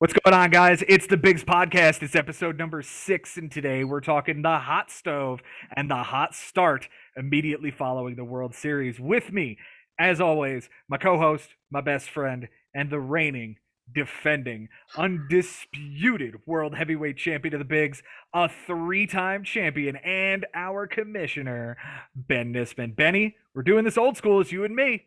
What's going on, guys? It's the Bigs Podcast. It's episode number 6, and today we're talking the hot stove and the hot start immediately following the World Series. With me, as always, my co host, my best friend, and the reigning, defending, undisputed world heavyweight champion of the Bigs, a 3-time champion, and our commissioner, Ben Nisman. Benny, we're doing this old school. It's you and me.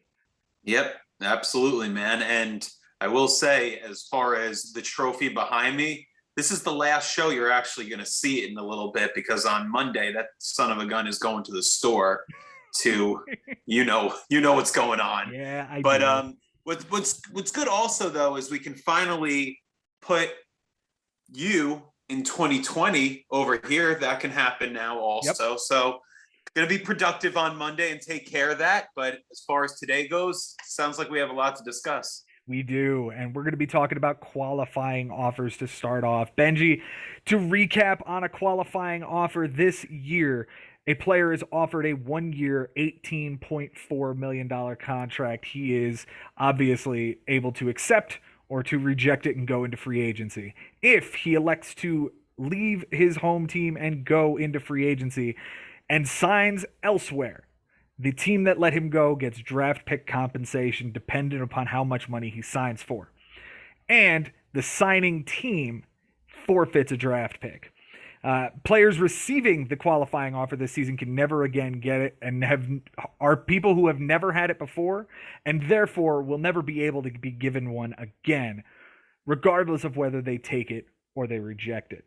Yep, absolutely, man. And I will say, as far as the trophy behind me, this is the last show you're actually going to see it in a little bit because on Monday that son of a gun is going to the store to, you know what's going on. Yeah, I But do. what's good also though is we can finally put you in 2020 over here. That can happen now Yep. also. So going to be productive on Monday and take care of that. But as far as today goes, sounds like we have a lot to discuss. We do, and we're going to be talking about qualifying offers to start off. Benji, to recap on a qualifying offer this year, a player is offered a 1-year, $18.4 million contract. He is obviously able to accept or to reject it and go into free agency. If he elects to leave his home team and go into free agency and signs elsewhere, the team that let him go gets draft pick compensation dependent upon how much money he signs for. And the signing team forfeits a draft pick. Players receiving the qualifying offer this season can never again get it, and are people who have never had it before, and therefore will never be able to be given one again, regardless of whether they take it or they reject it.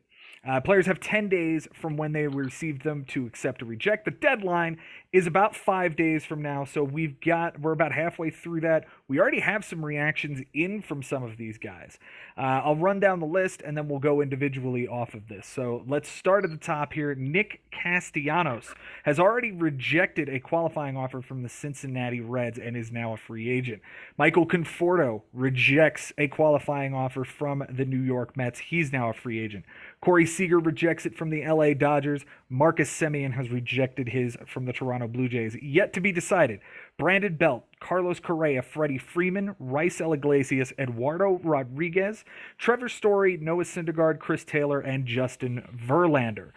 Players have 10 days from when they received them to accept or reject. The deadline is about 5 days from now, so we're about halfway through that. We already have some reactions in from some of these guys. I'll run down the list and then we'll go individually off of this. So let's start at the top here. Nick Castellanos has already rejected a qualifying offer from the Cincinnati Reds and is now a free agent. Michael Conforto rejects a qualifying offer from the New York Mets. He's now a free agent. Corey Seeger rejects it from the LA Dodgers. Marcus Semien has rejected his from the Toronto Blue Jays. Yet to be decided. Brandon Belt, Carlos Correa, Freddy Freeman, Rice Iglesias, Eduardo Rodriguez, Trevor Story, Noah Syndergaard, Chris Taylor, and Justin Verlander.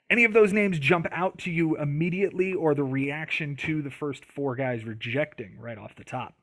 Any of those names jump out to you immediately, or the reaction to the first 4 guys rejecting right off the top?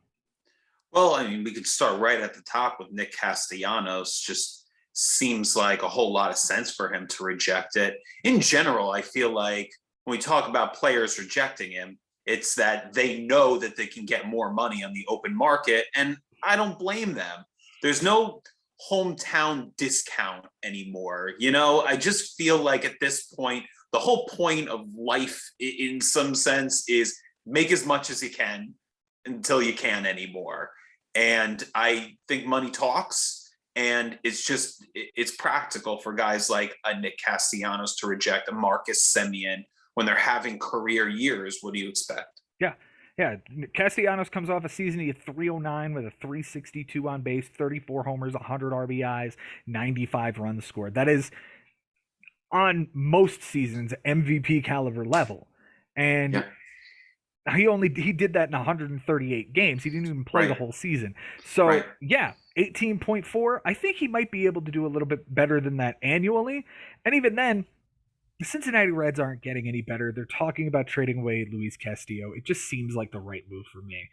Well, I mean, we could start right at the top with Nick Castellanos. Just seems like a whole lot of sense for him to reject it. In general, I feel like when we talk about players rejecting him, it's that they know that they can get more money on the open market. And I don't blame them. There's no hometown discount anymore. I just feel like at this point, the whole point of life, in some sense, is make as much as you can until you can't anymore. And I think money talks. And it's practical for guys like a Nick Castellanos to reject a Marcus Semien when they're having career years. What do you expect? Yeah. Yeah, Castellanos comes off a season he had 309 with a 362 on base, 34 homers, 100 RBIs, 95 runs scored. That is on most seasons MVP caliber level. And Yeah, he did that in 138 games. He didn't even play the right, whole season. So, right. yeah, 18.4. I think he might be able to do a little bit better than that annually. And even then, the Cincinnati Reds aren't getting any better. They're talking about trading away Luis Castillo. It just seems like the right move for me.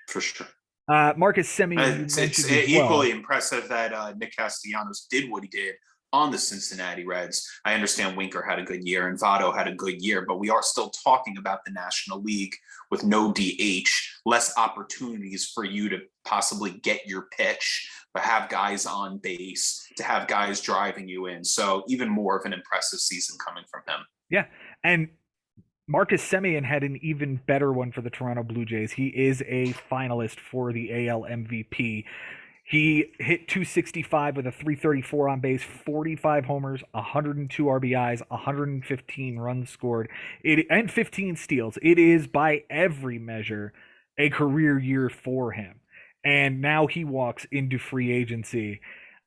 For sure. Marcus Semien, you It's mentioned as equally well. impressive that Nick Castellanos did what he did on the Cincinnati Reds. I understand Winker had a good year and Votto had a good year, but we are still talking about the National League with no DH, less opportunities for you to possibly get your pitch, but have guys on base, to have guys driving you in. So even more of an impressive season coming from him. Yeah, and Marcus Semien had an even better one for the Toronto Blue Jays. He is a finalist for the AL MVP. He hit 265 with a 334 on base, 45 homers, 102 RBIs, 115 runs scored, and 15 steals. It is by every measure a career year for him. And now he walks into free agency.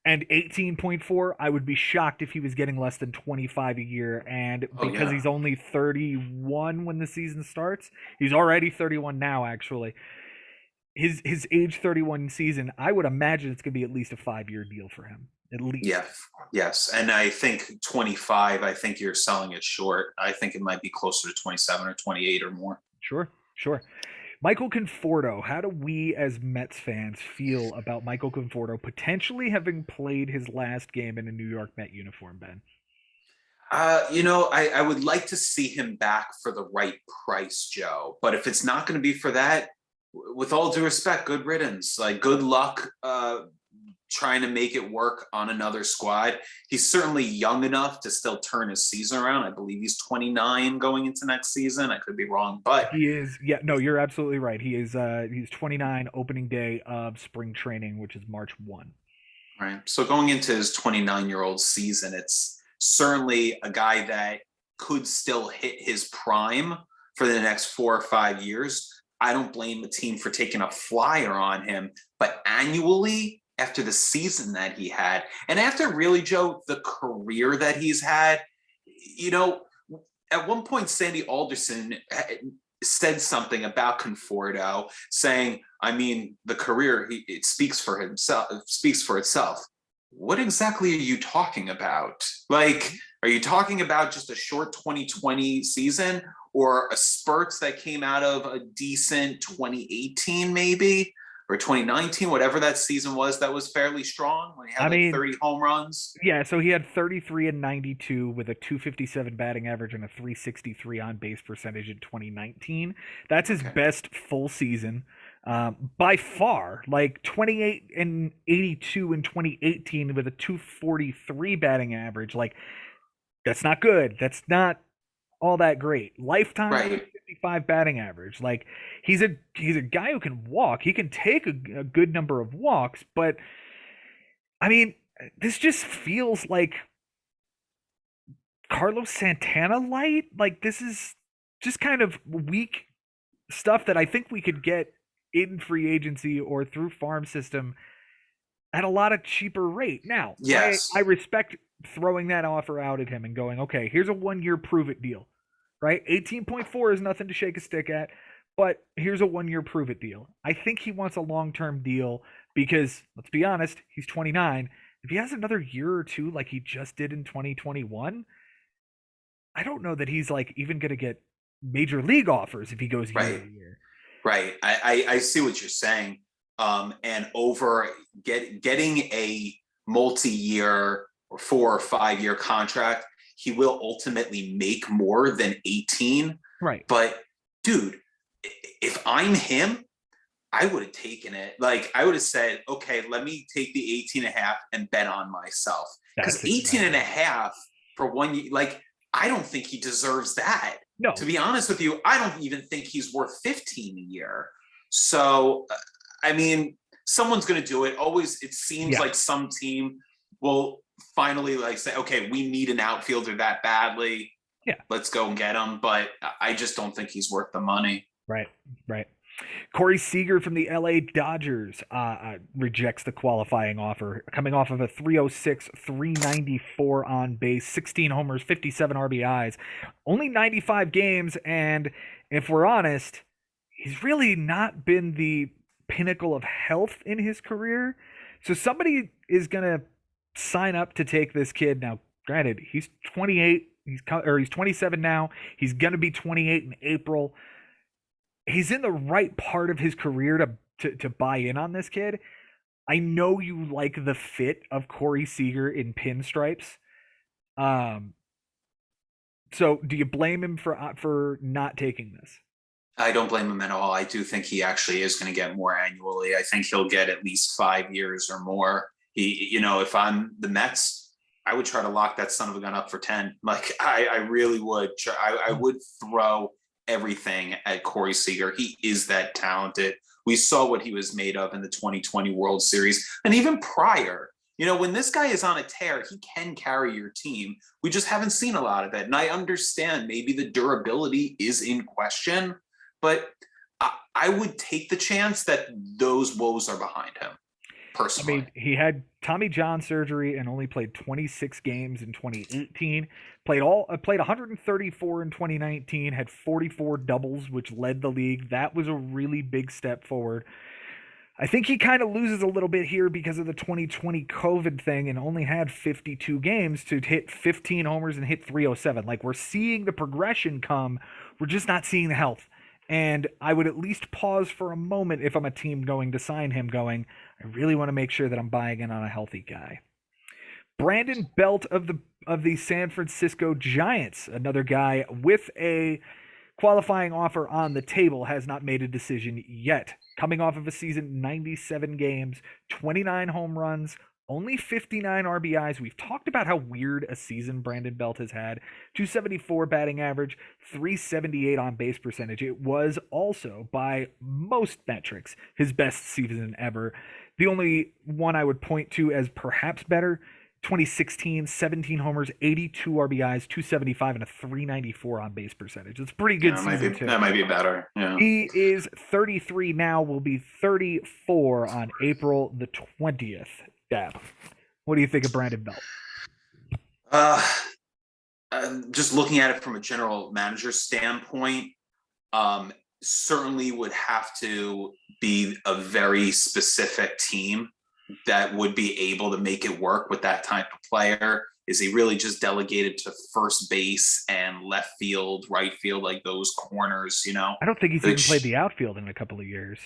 And 18.4, I would be shocked if he was getting less than 25 a year. And Oh because yeah. he's only 31 when the season starts, he's already 31 now, actually. his age 31 season, I would imagine it's going to be at least a 5-year deal for him, at Yeah, least. yes. And I think 25, I think you're selling it short. I think it might be closer to 27 or 28 or more. Sure, sure. Michael Conforto, how do we as Mets fans feel about Michael Conforto potentially having played his last game in a New York Met uniform, Ben? I would like to see him back for the right price, Joe. But if it's not going to be for that, with all due respect, good riddance. Like, good luck trying to make it work on another squad. He's certainly young enough to still turn his season around. I believe he's 29 going into next season. I could be wrong, but He is, yeah, no, you're absolutely right. He's 29 opening day of spring training, which is March 1. right. So going into his 29-year-old season, it's certainly a guy that could still hit his prime for the next 4 or 5 years. I don't blame the team for taking a flyer on him, but annually, after the season that he had, and after really, Joe, the career that he's had, you know, at one point, Sandy Alderson said something about Conforto, saying, "I mean, the career it speaks for himself. It speaks for itself." What exactly are you talking about? Like, are you talking about just a short 2020 season or a spurts that came out of a decent 2018, maybe, or 2019, whatever that season was that was fairly strong when he I had like mean, 30 home runs? yeah, so he had 33 and 92 with a 257 batting average and a 363 on base percentage in 2019. That's his Okay. best full season by far. Like 28 and 82 in 2018 with a 243 batting average. Like, that's not good. That's not all that great. Lifetime Right. 255 batting average. Like, he's a guy who can walk. He can take a good number of walks, but I mean, this just feels like Carlos Santana light. Like, this is just kind of weak stuff that I think we could get in free agency or through farm system at a lot of cheaper rate. Now, I Yes. respect throwing that offer out at him and going, okay, here's a 1-year prove it deal, right? 18.4 is nothing to shake a stick at, but here's a 1-year prove it deal. I think he wants a long term deal because, let's be honest, he's 29. If he has another year or two like he just did in 2021, I don't know that he's like even going to get major league offers if he goes year Right. to year. Right. I see what you're saying. And over getting a multi-year or 4 or 5 year contract, he will ultimately make more than 18. Right. But dude, if I'm him, I would have taken it. Like, I would have said, okay, let me take the 18 and a half and bet on myself. Because That's 18 and a exactly. half for 1 year, like, I don't think he deserves that. To No. be honest with you, I don't even think he's worth 15 a year. So, I mean, someone's going to do it. Always, it seems Yeah. like some team will finally like say, okay, we need an outfielder that badly. Yeah. Let's go and get him. But I just don't think he's worth the money. Right. Right. Corey Seeger from the LA Dodgers rejects the qualifying offer, coming off of a 306, 394 on base, 16 homers, 57 RBIs, only 95 games. And if we're honest, he's really not been the pinnacle of health in his career. So somebody is going to sign up to take this kid. Now, granted, he's 28. He's 27 now. He's going to be 28 in April. He's in the right part of his career to buy in on this kid. I know you like the fit of Corey Seager in pinstripes. Um, so do you blame him for not taking this? I don't blame him at all. I do think he actually is going to get more annually. I think he'll get at least 5 years or more. If I'm the Mets, I would try to lock that son of a gun up for 10. Like, I really would. I would throw everything at Corey Seager. He is that talented. We saw what he was made of in the 2020 World Series. And even prior, when this guy is on a tear, he can carry your team. We just haven't seen a lot of it. And I understand maybe the durability is in question, but I would take the chance that those woes are behind him, I personally. mean, he had Tommy John surgery and only played 26 games in 2018. Played 134 in 2019. Had 44 doubles, which led the league. That was a really big step forward. I think he kind of loses a little bit here because of the 2020 COVID thing and only had 52 games to hit 15 homers and hit 307. Like, we're seeing the progression come, we're just not seeing the health. And I would at least pause for a moment if I'm a team going to sign him, going, I really want to make sure that I'm buying in on a healthy guy. Brandon Belt of the San Francisco Giants, another guy with a qualifying offer on the table, has not made a decision yet. Coming off of a season, 97 games, 29 home runs, only 59 RBIs. We've talked about how weird a season Brandon Belt has had. 274 batting average, 378 on base percentage. It was also, by most metrics, his best season ever. The only one I would point to as perhaps better, 2016, 17 homers, 82 RBIs, 275, and a 394 on base percentage. It's a pretty good season, too. That might be better. Yeah. He is 33 now, will be 34 on April the 20th. Dab, what do you think of Brandon Belt? Just looking at it from a general manager standpoint, certainly would have to be a very specific team that would be able to make it work with that type of player. Is he really just delegated to first base and left field, right field, like those corners, you know? I don't think he's even played the outfield in a couple of years.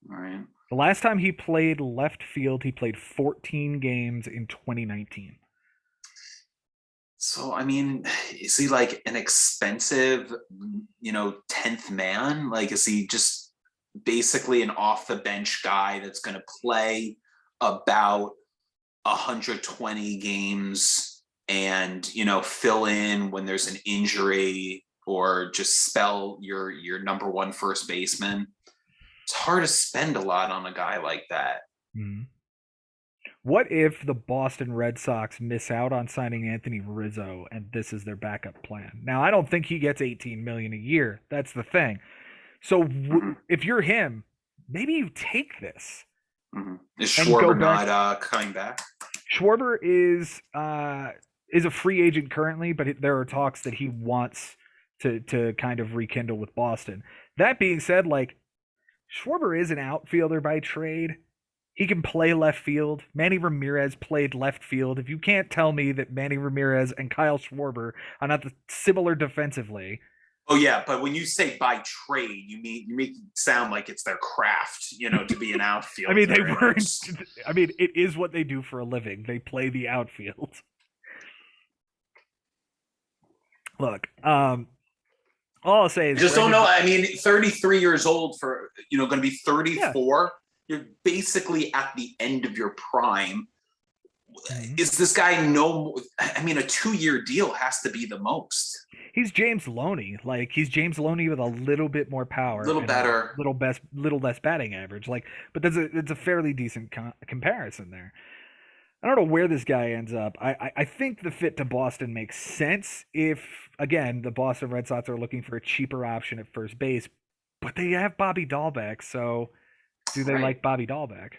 All right. The last time he played left field, he played 14 games in 2019. So, I mean, is he like an expensive, 10th man? Like, is he just basically an off the bench guy that's going to play about 120 games and, fill in when there's an injury or just spell your number one first baseman? It's hard to spend a lot on a guy like that. Mm-hmm. What if the Boston Red Sox miss out on signing Anthony Rizzo and this is their backup plan? Now, I don't think he gets $18 million a year. That's the thing. So if you're him, maybe you take this. Mm-hmm. Is Schwarber not coming back? Schwarber is a free agent currently, but there are talks that he wants to kind of rekindle with Boston. That being said, like, Schwarber is an outfielder by trade. He can play left field. Manny Ramirez played left field. If you can't tell me that Manny Ramirez and Kyle Schwarber are not similar defensively. Oh yeah, but when you say by trade, you make it sound like it's their craft, to be an outfielder. I mean, they weren't. I mean, it is what they do for a living. They play the outfield. Look, all I'll say is, I just don't know. I mean, 33 years old for going to be 34. Yeah. You're basically at the end of your prime. Mm-hmm. Is this guy I mean, a 2-year deal has to be the most. He's James Loney. Like, he's James Loney with a little bit more power, a little better, little less batting average. Like, but it's a fairly decent comparison there. I don't know where this guy ends up. I think the fit to Boston makes sense if, again, the Boston Red Sox are looking for a cheaper option at first base, but they have Bobby Dahlbeck, so do they like Bobby Dahlbeck?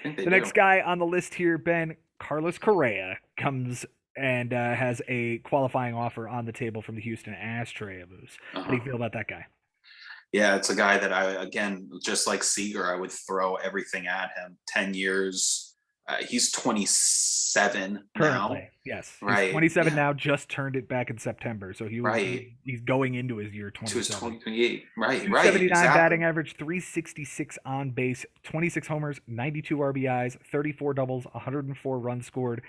The next guy on the list here, Ben, Carlos Correa, comes and has a qualifying offer on the table from the Houston Astros. How do you feel about that guy? Yeah, it's a guy that again, just like Seeger, I would throw everything at him. 10 years. He's 27 currently, now. Yes. Right. He's 27 now, just turned it back in September. So he's going into his year 27. 28. Right. 279 exactly. batting average, 366 on base, 26 homers, 92 RBIs, 34 doubles, 104 runs scored,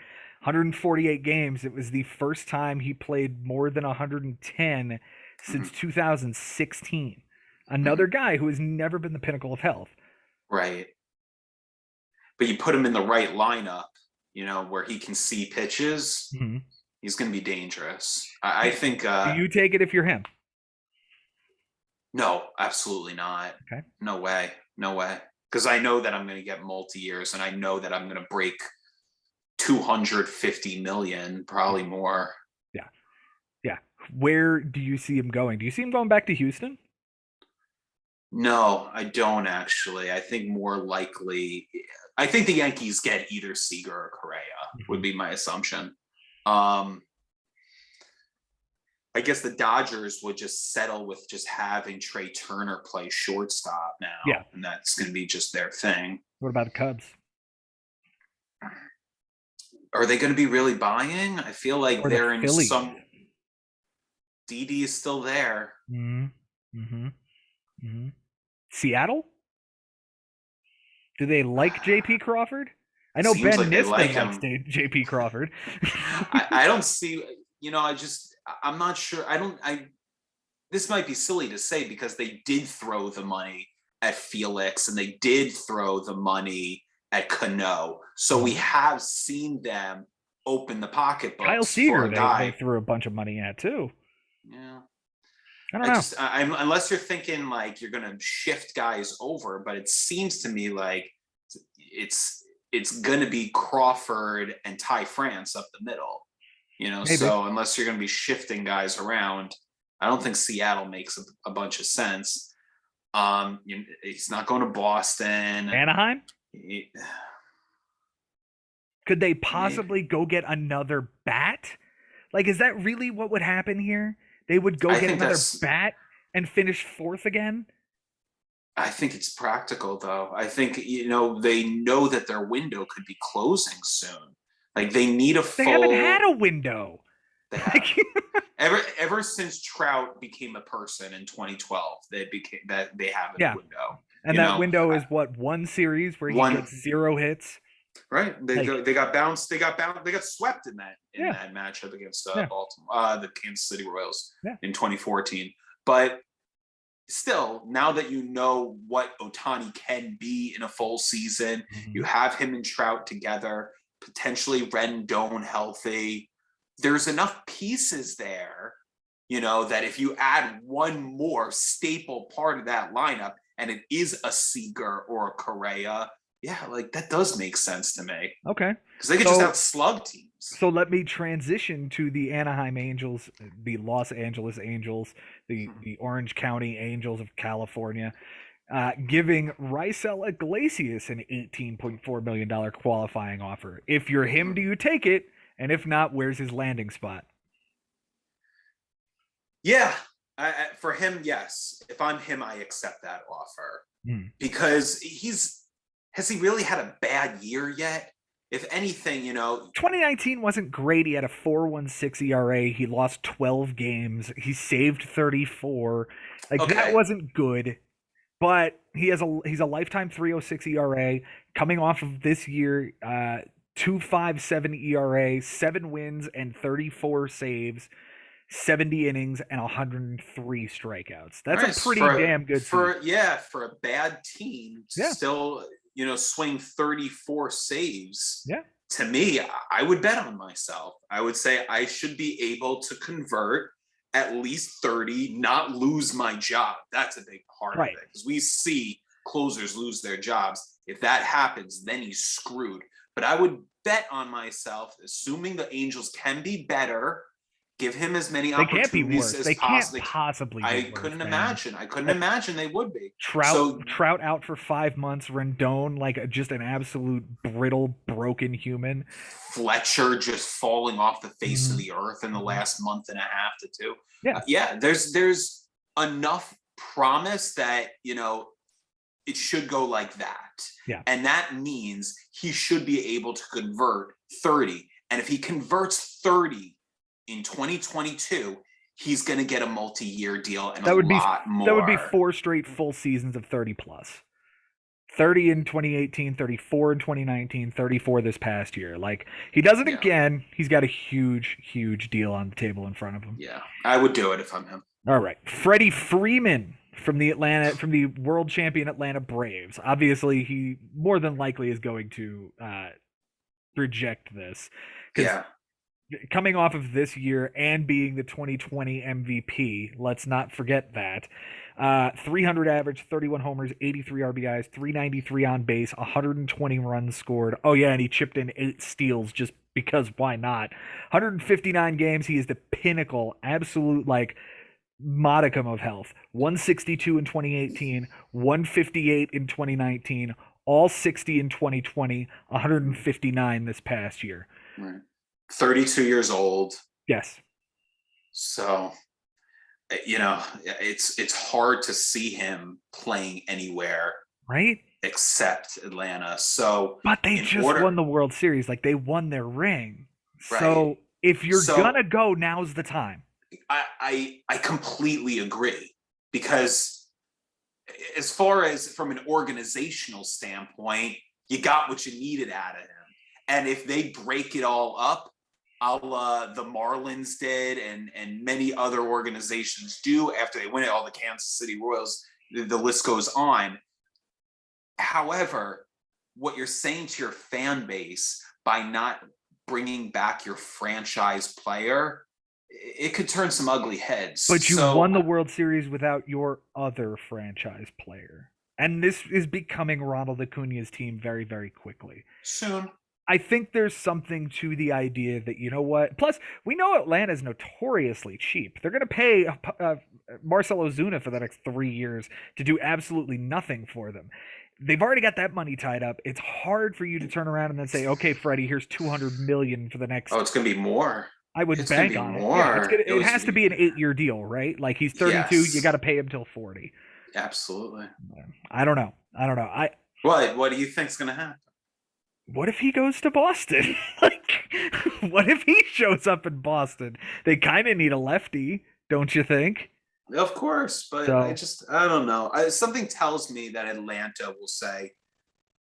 148 games. It was the first time he played more than 110 since 2016. Another guy who has never been the pinnacle of health. Right. But you put him in the right lineup, where he can see pitches, he's going to be dangerous. I think. Do you take it if you're him? No, absolutely not. Okay. No way. Because I know that I'm going to get multi-years, and I know that I'm going to break 250 million, probably more. Yeah. Where do you see him going? Do you see him going back to Houston? No, I don't actually. I think more likely, I think the Yankees get either Seeger or Correa would be my assumption. I guess the Dodgers would just settle with just having Trey Turner play shortstop now. Yeah. And that's going to be just their thing. What about the Cubs? Are they going to be really buying? I feel like Or they're the in Phillies? some. DD is still there. Seattle? Do they like JP Crawford? I know Seems Ben like they Nisman like likes him. JP Crawford. I don't see, I'm not sure. This might be silly to say because they did throw the money at Felix and they did throw the money at Cano. So we have seen them open the pocketbooks Kyle for Seeger, a guy. they threw a bunch of money at too. Yeah. I don't know. I'm unless you're thinking like you're going to shift guys over, but it seems to me like it's going to be Crawford and Ty France up the middle, Maybe. So unless you're going to be shifting guys around, I don't think Seattle makes a bunch of sense. He's not going to Boston. Anaheim? Could they possibly go get another bat? Like, is that really what would happen here? They would go get another bat and finish fourth again? I think it's practical, though. I think, they know that their window could be closing soon. Like, they need a full... They haven't had a window. They have. Ever since Trout became a person in 2012, they have a window. And that window is what, one series where he gets 0 hits? Right. They got bounced. They got swept in that matchup against Baltimore, the Kansas City Royals in 2014. But still, now that you know what Ohtani can be in a full season, you have him and Trout together, potentially Rendon healthy. There's enough pieces there, that if you add one more staple part of that lineup, and it is a Seeger or a Correa, that does make sense to me. Okay. Because they could just outslug teams. So let me transition to the Anaheim Angels, the Los Angeles Angels, the Orange County Angels of California, giving Raisel Iglesias an $18.4 million qualifying offer. If you're him, do you take it? And if not, where's his landing spot? Yeah. For him, yes. If I'm him, I accept that offer. Because has he really had a bad year yet? If anything, 2019 wasn't great. He had a 4.16 ERA. He lost 12 games. He saved 34. That wasn't good. But he's a lifetime 3.06 ERA coming off of this year, 2.57 ERA, 7 wins and 34 saves, 70 innings and 103 strikeouts. That's a pretty damn good season. For a bad team, still swing 34 saves. Yeah. To me, I would bet on myself. I would say I should be able to convert at least 30, not lose my job. That's a big part of it. Because we see closers lose their jobs. If that happens, then he's screwed. But I would bet on myself, assuming the Angels can be better, give him as many opportunities as possible. They can't possibly. I couldn't imagine they would be. Trout out for 5 months. Rendon just an absolute brittle, broken human. Fletcher just falling off the face of the earth in the last month and a half to 2. There's enough promise that it should go like that. Yeah, and that means he should be able to convert 30. And if he converts 30. In 2022, he's going to get a multi-year deal and a lot more. That would be 4 straight full seasons of 30 plus. 30 in 2018, 34 in 2019, 34 this past year. He does it again. He's got a huge, huge deal on the table in front of him. Yeah, I would do it if I'm him. All right, Freddy Freeman from the world champion Atlanta Braves. Obviously, he more than likely is going to reject this. Coming off of this year and being the 2020 MVP, let's not forget that. 300 average, 31 homers, 83 RBIs, 393 on base, 120 runs scored. Oh yeah, and he chipped in 8 steals just because why not? 159 games. He is the pinnacle, absolute modicum of health. 162 in 2018, 158 in 2019, all 60 in 2020, 159 this past year. Right. 32 years old. Yes. So it's hard to see him playing anywhere right? except Atlanta. So But they in just won order, the World Series. Like they won their ring. right? So if you're So gonna go, now's the time. I completely agree, because as far as from an organizational standpoint, you got what you needed out of him. And if they break it all up, a la the Marlins did, and many other organizations do after they win it, all the Kansas City Royals, the list goes on. However, what you're saying to your fan base by not bringing back your franchise player, it could turn some ugly heads. But you So won the World Series without your other franchise player. And this is becoming Ronald Acuna's team very, very quickly. soon, I think there's something to the idea that, you know what? Plus, we know Atlanta's notoriously cheap. They're going to pay Marcell Ozuna for the next 3 years to do absolutely nothing for them. They've already got that money tied up. It's hard for you to turn around and then say, "Okay, Freddie, here's $200 million for the next." oh, it's going to be more. I would It's going bank to be on it. more. Yeah, it has to be an 8-year deal, right? Like he's 32, Yes. you got to pay him till 40. Absolutely. I don't know. What do you think's going to happen? What if he goes to Boston? Like, what if he shows up in Boston? They kind of need a lefty, don't you think? Of course, but So- I don't know. Something tells me that Atlanta will say,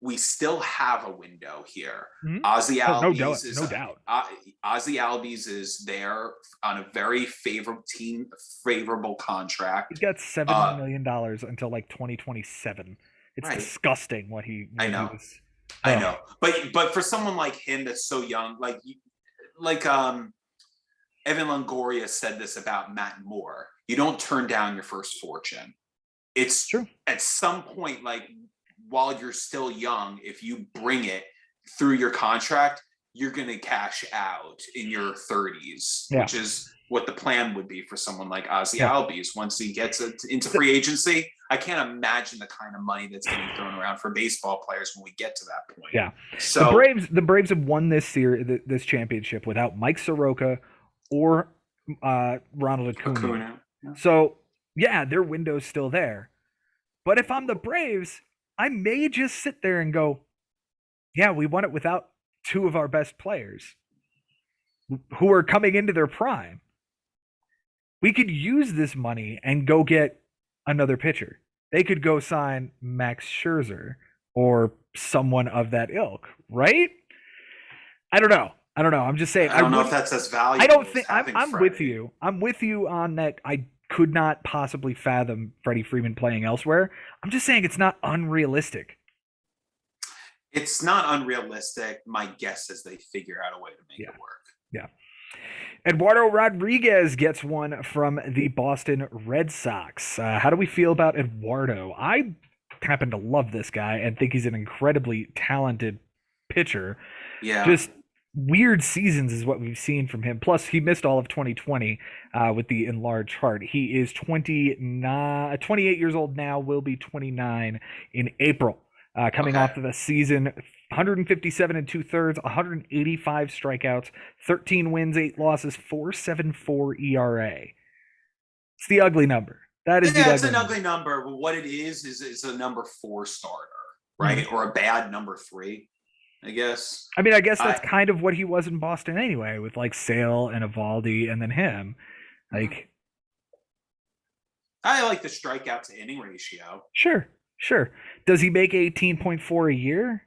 we still have a window here. Mhm. Ozzy Oh, no Albies doubt, is no doubt. Ozzy Albies is there on a very favorable contract. He's got $7 Uh, million until like 2027. It's Right. disgusting what he. I know. I know, but for someone like him that's so young, like Evan Longoria said this about Matt Moore. You don't turn down your first fortune. It's True. At some point, like while you're still young, if you bring it through your contract, you're going to cash out in your 30s, Yeah. which is what the plan would be for someone like Ozzy Yeah. Albies. Once he gets into free agency, I can't imagine the kind of money that's getting thrown around for baseball players when we get to that point. Yeah. So The Braves have won this this championship without Mike Soroka or Ronald Acuna. Yeah. So yeah, their window's still there. But if I'm the Braves, I may just sit there and go, yeah, we won it without two of our best players who are coming into their prime. We could use this money and go get another pitcher. They could go sign Max Scherzer or someone of that ilk, right? I don't know. I'm just saying. I don't know if that's as valuable. I don't as think having I'm Freddie. with you. I'm with you on that. I could not possibly fathom Freddie Freeman playing elsewhere. I'm just saying it's not unrealistic. It's not unrealistic. My guess is they figure out a way to make it work. Yeah. Eduardo Rodriguez gets one from the Boston Red Sox. How do we feel about Eduardo? I happen to love this guy and think he's an incredibly talented pitcher. Yeah. Just weird seasons is what we've seen from him. Plus, he missed all of 2020 with the enlarged heart. He is 28 years old now, will be 29 in April. Coming off of a season, 157 and 2/3, 185 strikeouts, 13 wins, 8 losses, 4.74 ERA. It's the ugly number. That is it's an ugly number. But what it is it's a number 4 starter, right? Mm-hmm. Or a bad number 3, I guess. I mean, I guess that's kind of what he was in Boston anyway, with like Sale and Evaldi and then him. Like, I like the strikeout to inning ratio. Sure. Does he make 18.4 a year?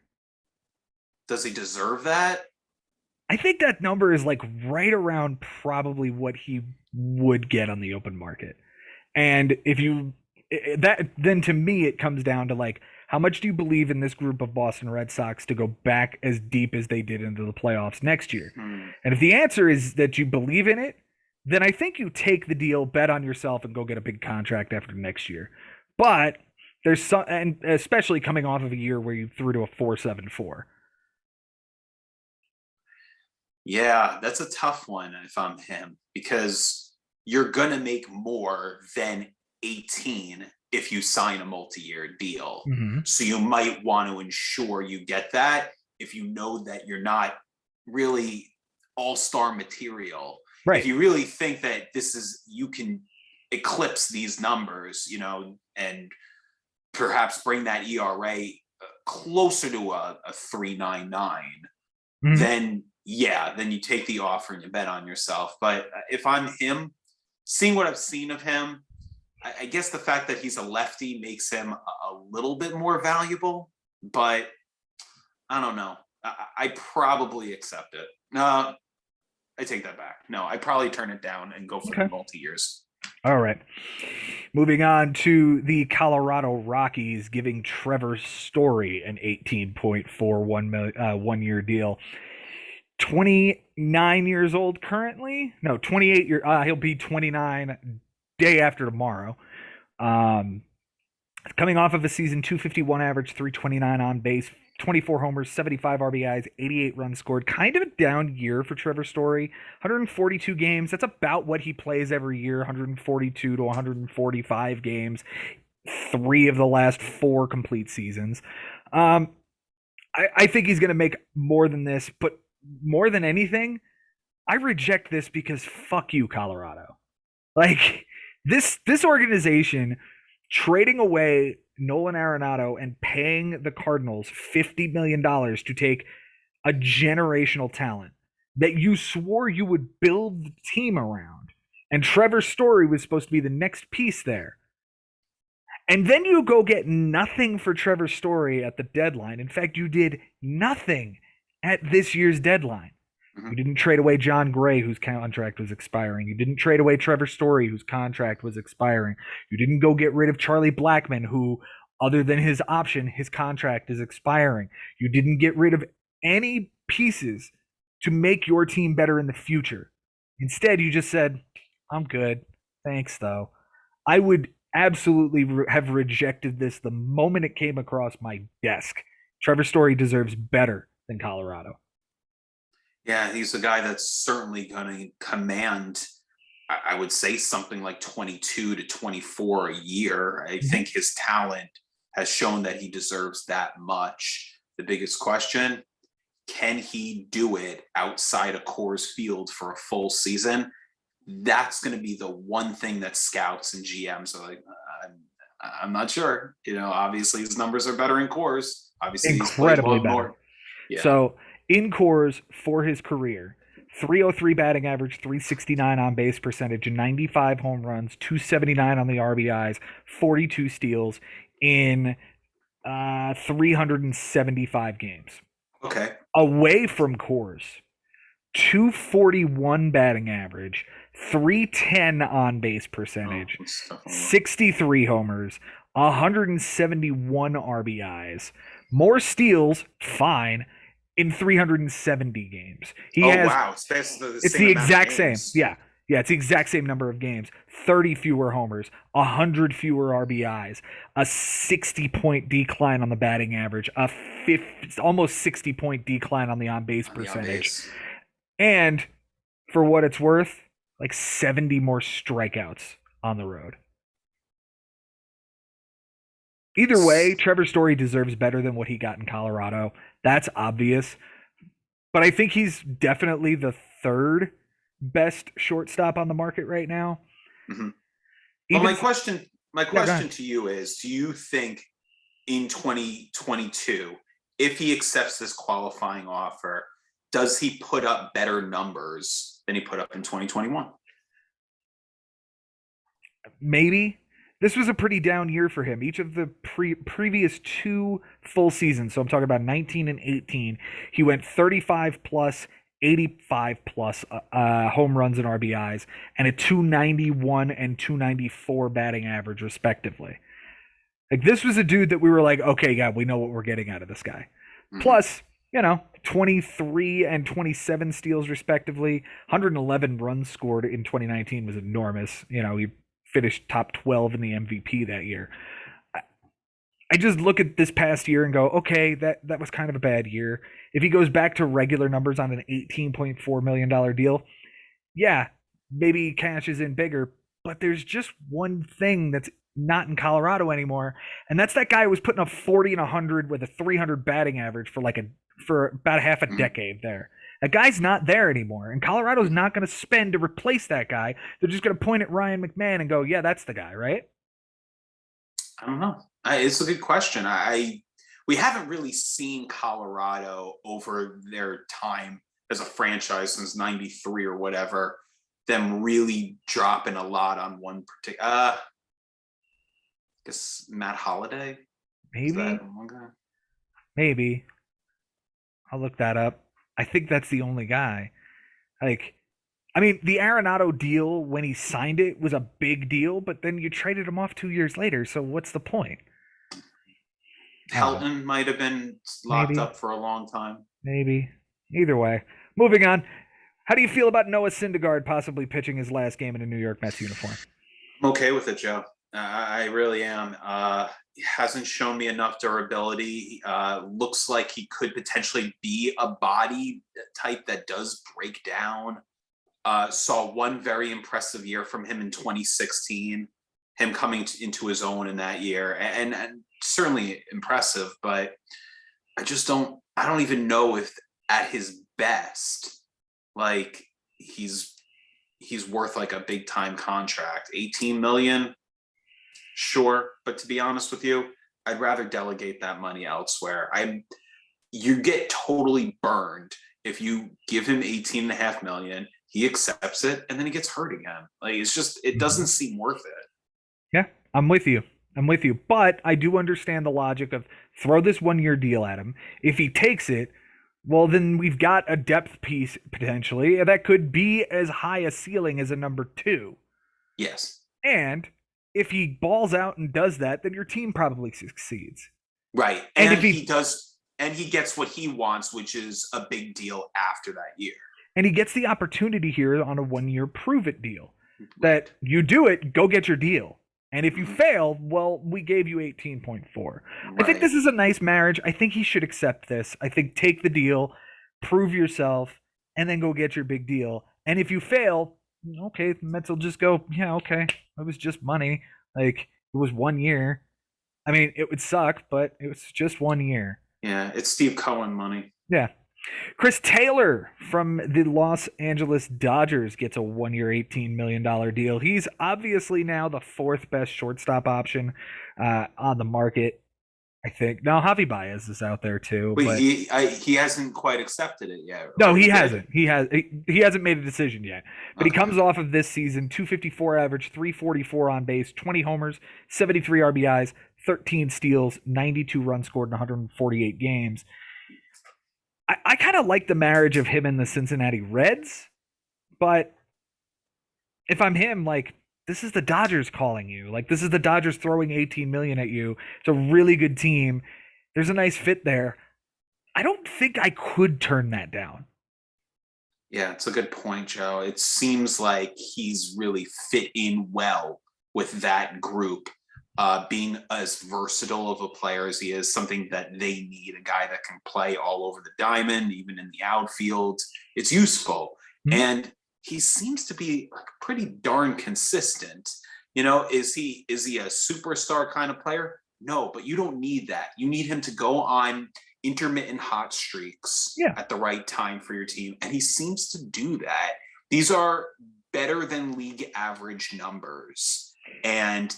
Does he deserve that? I think that number is like right around probably what he would get on the open market. And if you then to me it comes down to like, how much do you believe in this group of Boston Red Sox to go back as deep as they did into the playoffs next year? And if the answer is that you believe in it, then I think you take the deal, bet on yourself, and go get a big contract after next year. But there's some, and especially coming off of a year where you threw to a 4.74. Yeah, that's a tough one if I'm him, because you're gonna make more than 18 if you sign a multi-year deal. Mm-hmm. So you might want to ensure you get that if you know that you're not really all-star material. Right. If you really think that this is, you can eclipse these numbers, and perhaps bring that ERA closer to a 3.99, then then you take the offer and you bet on yourself. But if I'm him, seeing what I've seen of him, I guess the fact that he's a lefty makes him a little bit more valuable, but I don't know. I probably accept it. No, I take that back. No, I probably turn it down and go for the multi-years. All right. Moving on to the Colorado Rockies, giving Trevor Story an 18.41 one-year deal. 29 years old currently. No, 28 years. He'll be 29 day after tomorrow. Coming off of a season 251 average, 329 on base, 24 homers, 75 RBIs, 88 runs scored. Kind of a down year for Trevor Story. 142 games. That's about what he plays every year. 142 to 145 games. 3 of the last 4 complete seasons. I think he's going to make more than this, but more than anything, I reject this because fuck you, Colorado. Like this organization trading away Nolan Arenado and paying the Cardinals $50 million to take a generational talent that you swore you would build the team around. And Trevor Story was supposed to be the next piece there. And then you go get nothing for Trevor Story at the deadline. In fact, you did nothing at this year's deadline. You didn't trade away John Gray, whose contract was expiring. You didn't trade away Trevor Story, whose contract was expiring. You didn't go get rid of Charlie Blackmon, who, other than his option, his contract is expiring. You didn't get rid of any pieces to make your team better in the future. Instead, you just said, I'm good. Thanks, though. I would absolutely have rejected this the moment it came across my desk. Trevor Story deserves better than Colorado. Yeah, he's a guy that's certainly going to command, I would say, something like 22 to 24 a year. I think his talent has shown that he deserves that much. The biggest question, can he do it outside of Coors Field for a full season? That's going to be the one thing that scouts and GMs are like, I'm not sure. Obviously his numbers are better in Coors. Obviously incredibly better. Yeah. So in Coors for his career, 303 batting average, 369 on base percentage, 95 home runs, 279 on the RBIs, 42 steals in 375 games. Okay. Away from Coors, 241 batting average, 310 on base percentage, 63 homers, 171 RBIs, more steals, fine, in 370 games. Wow. It's the exact same. Yeah, it's the exact same number of games. 30 fewer homers, 100 fewer RBIs, a 60-point decline on the batting average, almost 60-point decline on the on-base percentage. And for what it's worth, like 70 more strikeouts on the road. Either way, Trevor Story deserves better than what he got in Colorado. That's obvious. But I think he's definitely the third best shortstop on the market right now. Well, my question to you is, do you think in 2022, if he accepts this qualifying offer, does he put up better numbers than he put up in 2021? Maybe. This was a pretty down year for him. Each of the previous 2 full seasons, so I'm talking about 19 and 18, he went 35 plus, 85 plus home runs and RBIs, and a 291 and 294 batting average, respectively. Like, this was a dude that we were like, okay, yeah, we know what we're getting out of this guy. Plus, 23 and 27 steals, respectively. 111 runs scored in 2019 was enormous. He finished top 12 in the MVP that year. I just look at this past year and go, okay, that was kind of a bad year. If he goes back to regular numbers on an $18.4 million deal, yeah, maybe he cashes in bigger, but there's just one thing that's not in Colorado anymore, and that's that guy who was putting up 40 and 100 with a 300 batting average for about half a decade there. That guy's not there anymore, and Colorado's not going to spend to replace that guy. They're just going to point at Ryan McMahon and go, yeah, that's the guy, right? I don't know. It's a good question. We haven't really seen Colorado over their time as a franchise since '93 or whatever. Them really dropping a lot on one particular. I guess Matt Holliday. Is Maybe, that one guy? maybe. I'll look that up. I think that's the only guy. Like, I mean, the Arenado deal when he signed it was a big deal, but then you traded him off 2 years later. So what's the point? Helton might have been locked Maybe. up for a long time. Maybe. Either way. Moving on. How do you feel about Noah Syndergaard possibly pitching his last game in a New York Mets uniform? I'm okay with it, Joe. I really am. He hasn't shown me enough durability. Looks like he could potentially be a body type that does break down. Saw one very impressive year from him in 2016, him coming into his own in that year, and certainly impressive, but I don't even know if at his best, like he's worth like a big time contract. 18 million, sure, but to be honest with you, I'd rather delegate that money elsewhere. You get totally burned if you give him 18.5 million, he accepts it, and then he gets hurt again. Like it doesn't seem worth it. Yeah, I'm with you. But I do understand the logic of throw this 1 year deal at him. If he takes it, well, then we've got a depth piece potentially that could be as high a ceiling as a number 2. Yes. And if he balls out and does that, then your team probably succeeds. Right. And if he does, and he gets what he wants, which is a big deal after that year. And he gets the opportunity here on a 1 year prove it deal. That you do it, go get your deal. And if you fail, well, we gave you 18.4. Right. I think this is a nice marriage. I think he should accept this. I think take the deal, prove yourself, and then go get your big deal. And if you fail, okay, the Mets will just go, yeah, okay, it was just money. Like, it was 1 year. I mean, it would suck, but it was just 1 year. Yeah, it's Steve Cohen money. Yeah. Chris Taylor from the Los Angeles Dodgers gets a 1 year, $18 million deal. He's obviously now the 4th best shortstop option on the market, I think. Now, Javi Baez is out there too. Wait, but he hasn't quite accepted it yet. No, he hasn't. He hasn't made a decision yet. But he comes off of this season, 254 average, 344 on base, 20 homers, 73 RBIs, 13 steals, 92 runs scored in 148 games. I kind of like the marriage of him and the Cincinnati Reds, but if I'm him, like, this is the Dodgers calling you. Like, this is the Dodgers throwing 18 million at you. It's a really good team. There's a nice fit there. I don't think I could turn that down. Yeah, it's a good point, Joe. It seems like he's really fit in well with that group. Being as versatile of a player as he is, something that they need, a guy that can play all over the diamond, even in the outfield. It's useful. Mm-hmm. And he seems to be like pretty darn consistent. Is he a superstar kind of player? No, but you don't need that. You need him to go on intermittent hot streaks at the right time for your team. And he seems to do that. These are better than league average numbers. And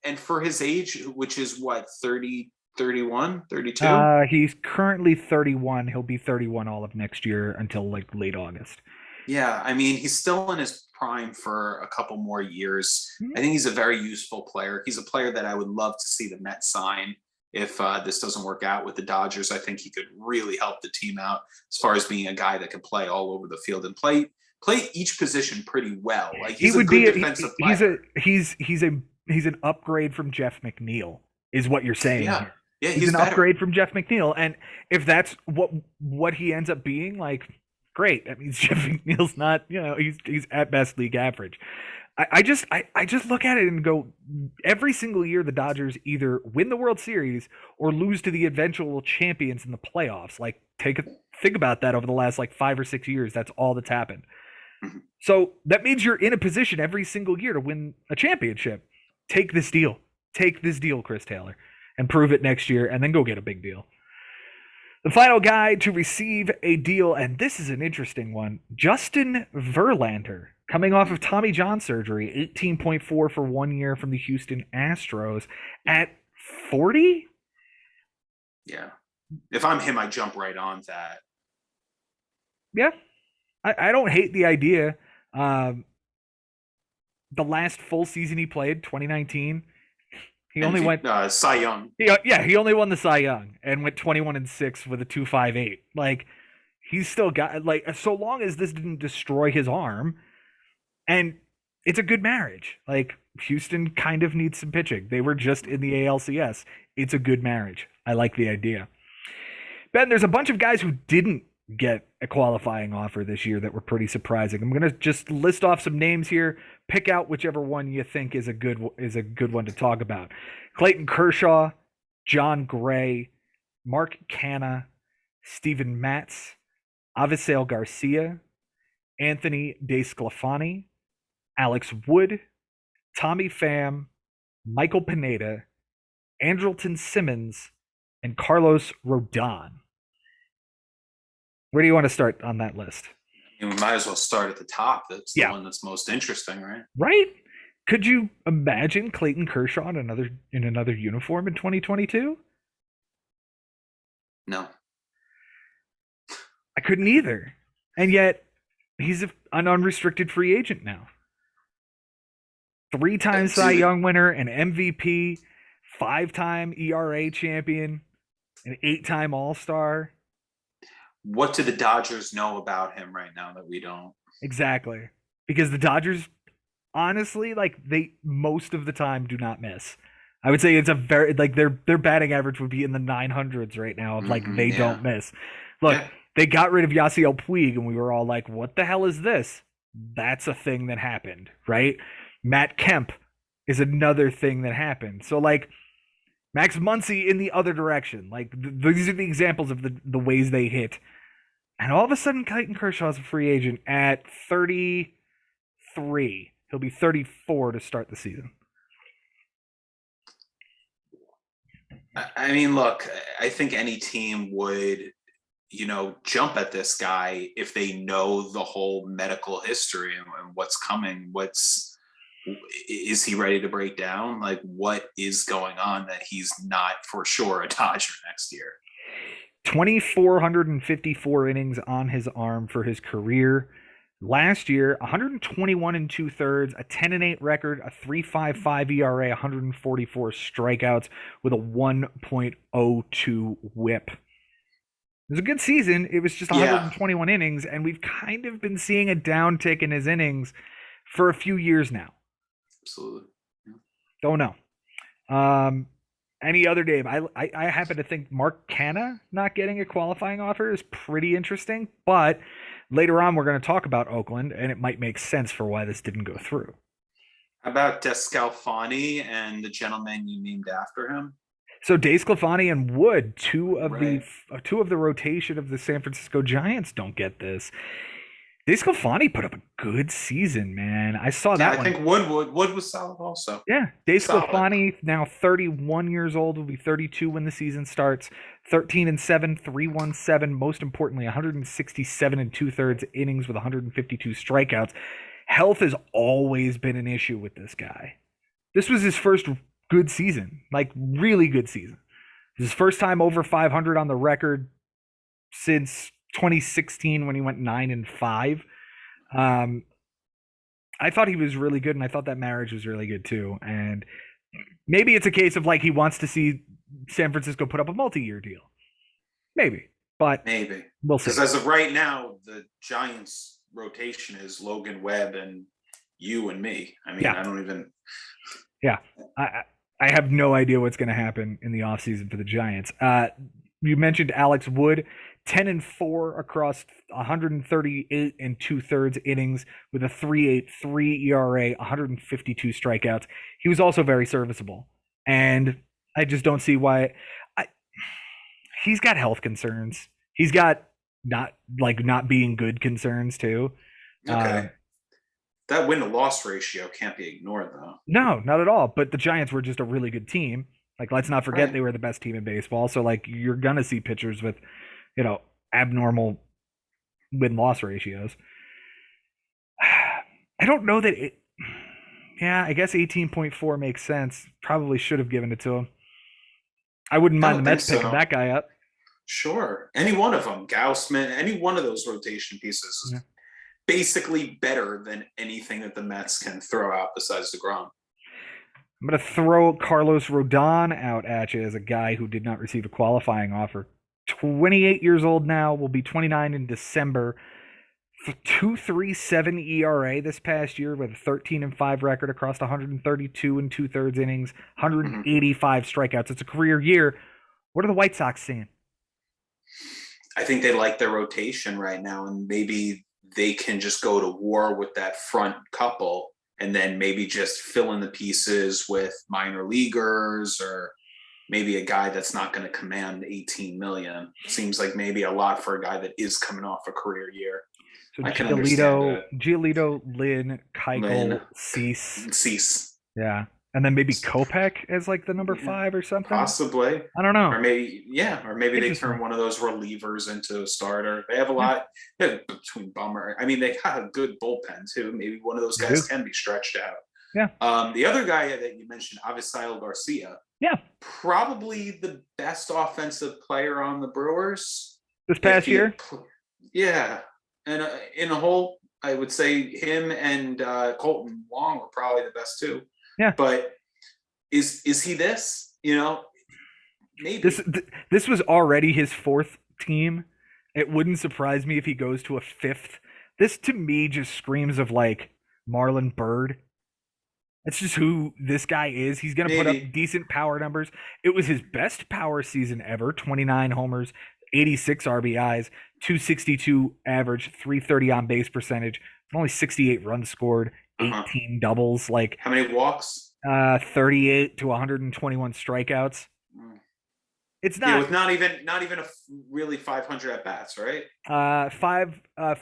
and for his age, which is what, 30, 31, 32? He's currently 31. He'll be 31 all of next year until like late August. Yeah, I mean, he's still in his prime for a couple more years. Mm-hmm. I think he's a very useful player. He's a player that I would love to see the Mets sign if this doesn't work out with the Dodgers. I think he could really help the team out as far as being a guy that can play all over the field and play each position pretty well. Like he's a good defensive player. He's an upgrade from Jeff McNeil, is what you're saying. Yeah, here. Yeah, he's an upgrade from Jeff McNeil, and if that's what he ends up being, like, great. That means Jeff McNeil's not, he's at best league average. I just look at it and go, every single year the Dodgers either win the World Series or lose to the eventual champions in the playoffs. Like, think about that over the last like 5 or 6 years. That's all that's happened. So that means you're in a position every single year to win a championship. Take this deal, Chris Taylor, and prove it next year, and then go get a big deal. The final guy to receive a deal, and this is an interesting one, Justin Verlander, coming off of Tommy John surgery, 18.4 for 1 year from the Houston Astros at 40. Yeah. If I'm him, I jump right on that. Yeah, I don't hate the idea. Um, the last full season he played, 2019, he only went Cy Young. he only won the Cy Young and went 21-6 with a 2.58. Like he's still got like so long as this didn't destroy his arm, and it's a good marriage. Like Houston kind of needs some pitching. They were just in the ALCS. It's a good marriage. I like the idea. Ben, there's a bunch of guys who didn't get a qualifying offer this year that were pretty surprising. I'm going to just list off some names here, pick out whichever one you think is a good one to talk about. Clayton Kershaw, John Gray, Mark Canha, Steven Matz, Avisail Garcia, Anthony DeSclafani, Alex Wood, Tommy Pham, Michael Pineda, Andrelton Simmons, and Carlos Rodon. Where do you want to start on that list? We might as well start at the top. That's the one that's most interesting, right? Right? Could you imagine Clayton Kershaw in another uniform in 2022? No. I couldn't either. And yet, he's an unrestricted free agent now. 3-time Cy Young winner, an MVP, 5-time ERA champion, an 8-time All-Star. What do the Dodgers know about him right now that we don't? Exactly. Because the Dodgers, honestly, like they most of the time do not miss. I would say it's a very like their batting average would be in the 900s right now. Like they don't miss. Look, they got rid of Yasiel Puig, and we were all like, "What the hell is this?" That's a thing that happened, right? Matt Kemp is another thing that happened. So like Max Muncy in the other direction. Like these are the examples of the ways they hit. And all of a sudden, Clayton Kershaw is a free agent at 33. He'll be 34 to start the season. I mean, look, I think any team would, jump at this guy if they know the whole medical history and what's coming. Is he ready to break down? Like, what is going on that he's not for sure a Dodger next year? 2,454 innings on his arm for his career. Last year, 121 and 2/3, a 10-8 record, a 3.55 ERA, 144 strikeouts with a 1.02 WHIP. It was a good season. It was just 121 innings, and we've kind of been seeing a downtick in his innings for a few years now. Absolutely. Yeah. Don't know. Any other name? I happen to think Mark Canha not getting a qualifying offer is pretty interesting, but later on we're going to talk about Oakland, and it might make sense for why this didn't go through. How about DeSclafani and the gentleman you named after him? So DeSclafani and Wood, two of the rotation of the San Francisco Giants, don't get this. DeSclafani put up a good season, man. I saw that one. I think Wood was solid also. Yeah, DeSclafani, now 31 years old, will be 32 when the season starts. 13-7, 3.17. Most importantly, 167 and 2/3 innings with 152 strikeouts. Health has always been an issue with this guy. This was his first good season, like really good season. His first time over 500 on the record since 2016 when he went 9-5. I thought he was really good, and I thought that marriage was really good too. And maybe it's a case of like he wants to see San Francisco put up a multi-year deal. Maybe, but maybe we'll see. Because as of right now, the Giants' rotation is Logan Webb and you and me. I mean, I don't even. Yeah, I have no idea what's going to happen in the offseason for the Giants. You mentioned Alex Wood. 10-4 across 138 and 2/3 innings with a 3.83 ERA, 152 strikeouts. He was also very serviceable, and I just don't see why. He's got health concerns. He's got not being good concerns too. Okay. That win-to-loss ratio can't be ignored, though. No, not at all. But the Giants were just a really good team. Like, let's not forget they were the best team in baseball. So, like, you're gonna see pitchers with abnormal win-loss ratios. I don't know that it. Yeah, I guess 18.4 makes sense. Probably should have given it to him. I wouldn't I mind the don't think Mets picking so. that guy up. Sure. Any one of them, Gaussman, any one of those rotation pieces Yeah. is basically better than anything that the Mets can throw out besides DeGrom. I'm going to throw Carlos Rodon out at you as a guy who did not receive a qualifying offer. 28 years old now, will be 29 in December. 2.37 ERA this past year with a 13-5 record across 132 and two-thirds innings, Mhm. 185 strikeouts. It's a career year. What are the White Sox seeing? I think they like their rotation right now, and maybe they can just go to war with that front couple and then maybe just fill in the pieces with minor leaguers or maybe a guy that's not going to command 18 million. Seems like maybe a lot for a guy that is coming off a career year. So I can understand it. Giolito, Lynn, Lynn, Keuchel, Cease. Cease. Yeah. And then maybe Kopech as like the number Yeah, 5 or something. possibly. I don't know. Or maybe they Interesting. turn one of those relievers into a starter. They have a lot between Bummer. I mean, they got a good bullpen too. Maybe one of those They guys do. can be stretched out. Yeah. The other guy that you mentioned, Avisail Garcia, Yeah. probably the best offensive player on the Brewers. This If past he, year? yeah, and in a whole, I would say him and Colton Wong were probably the best too. Yeah. But is he this? Maybe this was already his 4th team. It wouldn't surprise me if he goes to a 5th. This to me just screams of like Marlon Byrd. That's just who this guy is. He's going to put up maybe. decent power numbers. It was his best power season ever. 29 homers, 86 RBIs, 262 average, 330 on base percentage, only 68 runs scored, Uh-huh. 18 doubles, like How many walks? 38 to 121 strikeouts. Mm. It's Yeah, not with not even a really 500 at bats, right?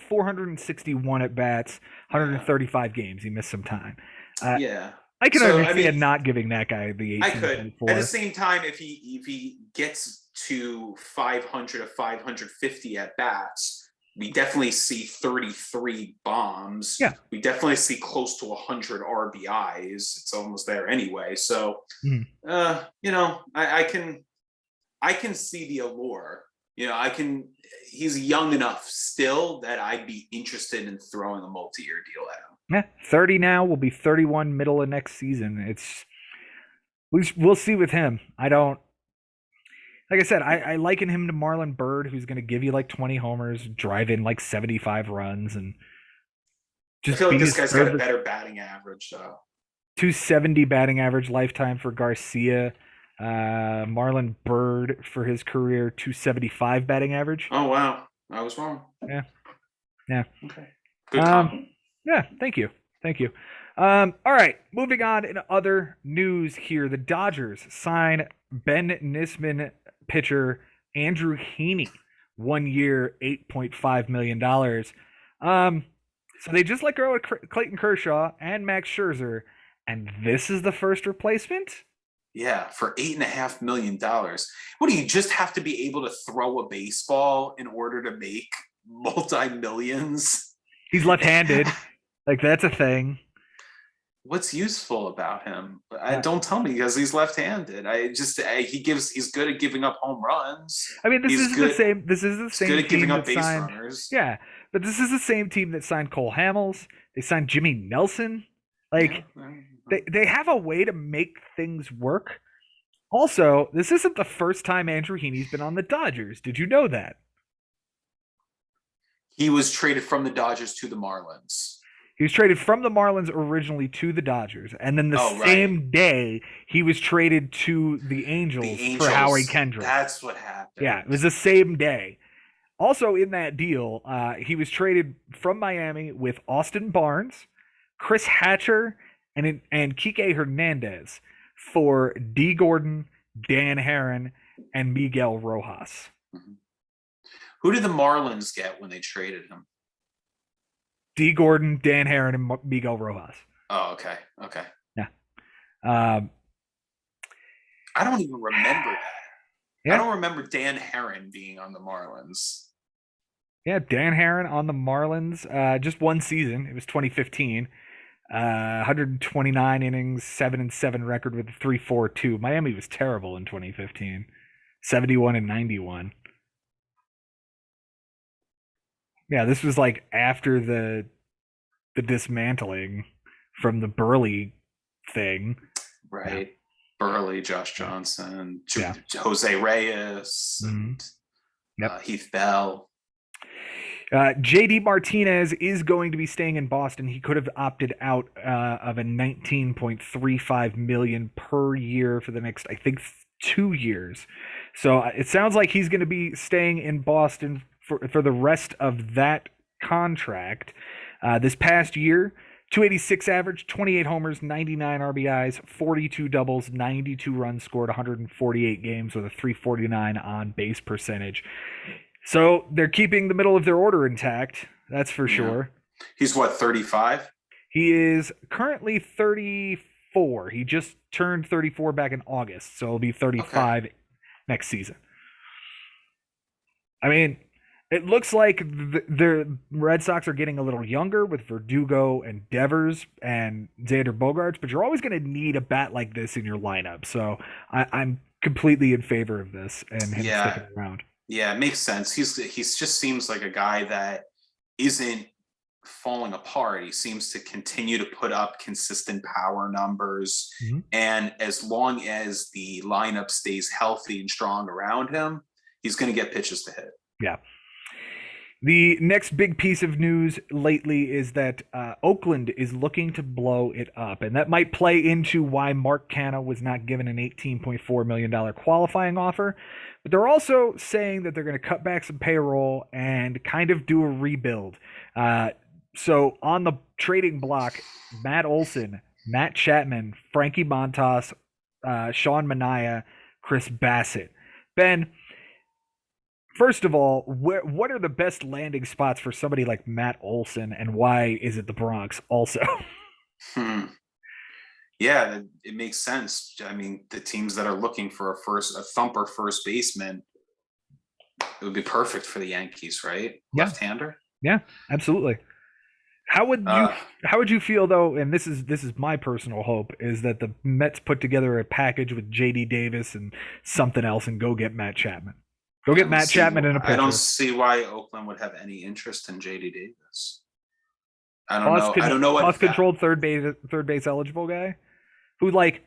461 at bats, Yeah. 135 games. He missed some time. Yeah. I can So I mean, understand not giving that guy the I could. At the 18.4. same time, if he gets to 500 to 550 at bats, we definitely see 33 bombs. Yeah. We definitely see close to 100 RBIs. It's almost there anyway. So, Mhm. I can see the allure. I can. He's young enough still that I'd be interested in throwing a multi-year deal at him. Yeah, 30 now, will be 31 middle of next season. We'll see with him. I don't like I said, I liken him to Marlon Byrd, who's going to give you like 20 homers, drive in like 75 runs, and I just feel like be this his guy's got a service. better batting average, though. 270 batting average lifetime for Garcia. Marlon Byrd for his career, 275 batting average. Oh wow, I was wrong. Yeah. Yeah. Okay. Good comp. Yeah, thank you. Thank you. All right, moving on in other news here. The Dodgers sign Ben Nisman pitcher Andrew Heaney, 1 year, $8.5 million. So they just let go of Clayton Kershaw and Max Scherzer, and this is the first replacement? Yeah, for $8.5 million. What do you just have to be able to throw a baseball in order to make multi-millions? He's left-handed. Like, that's a thing. What's useful about him? Don't tell me, because he's left-handed. He's good at giving up home runs. I mean, this He's is good. the same. This is the He's same good at team giving up that base signed. runners. Yeah, but this is the same team that signed Cole Hamels. They signed Jimmy Nelson. Like, they have a way to make things work. Also, this isn't the first time Andrew Heaney's been on the Dodgers. Did you know that? He was traded from the Dodgers to the Marlins. He was traded from the Marlins originally to the Dodgers, and then the Oh, same day he was traded to the Angels for Howie Kendrick. That's what happened. Yeah, it was the same day. Also in that deal, he was traded from Miami with Austin Barnes, Chris Hatcher, and Kike Hernandez for D. Gordon, Dan Herron, and Miguel Rojas. Mm-hmm. Who did the Marlins get when they traded him? D. Gordon, Dan Herron, and Miguel Rojas. Oh, okay. Okay. Yeah. I don't even remember that. I Yeah. don't remember Dan Herron being on the Marlins. Yeah, Dan Herron on the Marlins, just one season. It was 2015. 129 innings, 7-7 record with a 3.42. Miami was terrible in 2015. 71 and 91. Yeah, this was like after the dismantling from the Burley thing. Yeah, Right. Burley, Josh Johnson, yeah. Jose Reyes, Hmm. and Yep. Heath Bell. JD Martinez is going to be staying in Boston. He could have opted out of a 19.35 million per year for the next, I think, 2 years. So it sounds like he's going to be staying in Boston for the rest of that contract. This past year, 286 average, 28 homers, 99 RBIs, 42 doubles, 92 runs scored, 148 games with a 349 on base percentage. So they're keeping the middle of their order intact. That's for sure. He's what, 35? He is currently 34. He just turned 34 back in August, so he'll be 35 next season. I mean, it looks like the Red Sox are getting a little younger with Verdugo and Devers and Xander Bogaerts, but you're always going to need a bat like this in your lineup. So I'm completely in favor of this and him sticking around. Yeah, it makes sense. He's just seems like a guy that isn't falling apart. He seems to continue to put up consistent power numbers. Mm-hmm. And as long as the lineup stays healthy and strong around him, he's going to get pitches to hit. Yeah. The next big piece of news lately is that Oakland is looking to blow it up, and that might play into why Mark Canha was not given an $18.4 million qualifying offer. But they're also saying that they're going to cut back some payroll and kind of do a rebuild. So on the trading block, Matt Olson, Matt Chapman, Frankie Montas, Sean Manaea, Chris Bassett. Ben, first of all, what are the best landing spots for somebody like Matt Olson, and why is it the Bronx also? Yeah, it makes sense. I mean, the teams that are looking for a thumper first baseman, it would be perfect for the Yankees, right? Yeah. Left-hander. Yeah, absolutely. How would you feel though? And this is my personal hope, is that the Mets put together a package with J.D. Davis and something else and go get Matt Chapman. Go get Matt Chapman in a pitcher. I don't see why Oakland would have any interest in J.D. Davis. I don't know what cost-controlled third base eligible guy who, like,